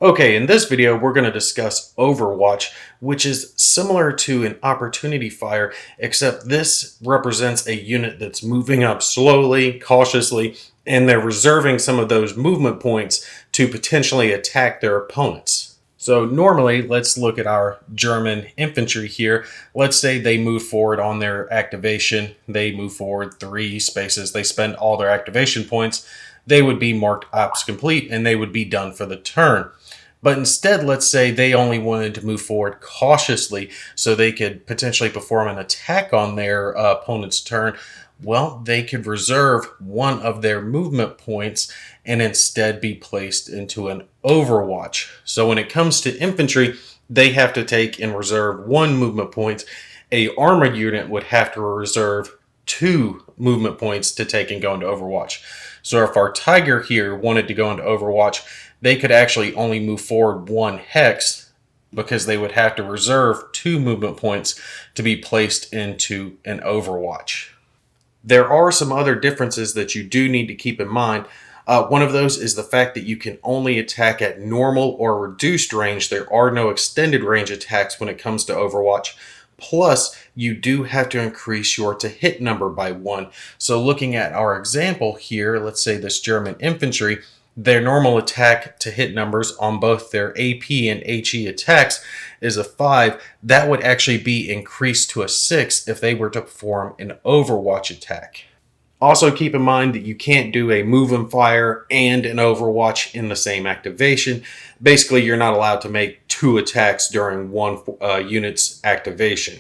Okay, in this video, we're going to discuss Overwatch, which is similar to an opportunity fire, except this represents a unit that's moving up slowly, cautiously, and they're reserving some of those movement points to potentially attack their opponents. So normally, let's look at our German infantry here. Let's say they move forward on their activation. They move forward 3 spaces. They spend all their activation points. They would be marked ops complete and they would be done for the turn. But instead, let's say they only wanted to move forward cautiously so they could potentially perform an attack on their opponent's turn. Well, they could reserve one of their movement points and instead be placed into an Overwatch. So when it comes to infantry, they have to take and reserve 1 movement point. A armored unit would have to reserve 2 movement points to take and go into Overwatch. So if our Tiger here wanted to go into Overwatch, they could actually only move forward 1 hex because they would have to reserve 2 movement points to be placed into an Overwatch. There are some other differences that you do need to keep in mind. One of those is the fact that you can only attack at normal or reduced range. There are no extended range attacks when it comes to Overwatch. Plus, you do have to increase your to hit number by 1. So looking at our example here, let's say this German infantry, their normal attack to hit numbers on both their AP and HE attacks is a 5. That would actually be increased to a 6 if they were to perform an Overwatch attack. Also keep in mind that you can't do a move and fire and an Overwatch in the same activation. Basically, you're not allowed to make 2 attacks during one unit's activation.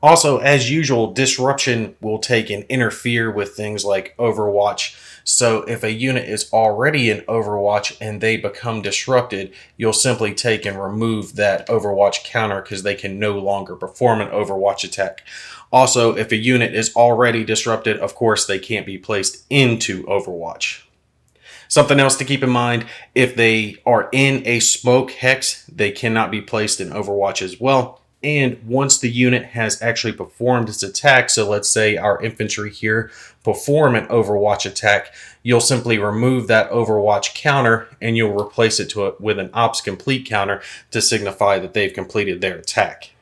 Also, as usual, disruption will take and interfere with things like Overwatch. So if a unit is already in Overwatch and they become disrupted, you'll simply take and remove that Overwatch counter because they can no longer perform an Overwatch attack. Also, if a unit is already disrupted, of course, they can't be placed into Overwatch. Something else to keep in mind, if they are in a smoke hex, they cannot be placed in Overwatch as well. And once the unit has actually performed its attack, so let's say our infantry here perform an Overwatch attack, you'll simply remove that Overwatch counter and you'll replace it with an ops complete counter to signify that they've completed their attack.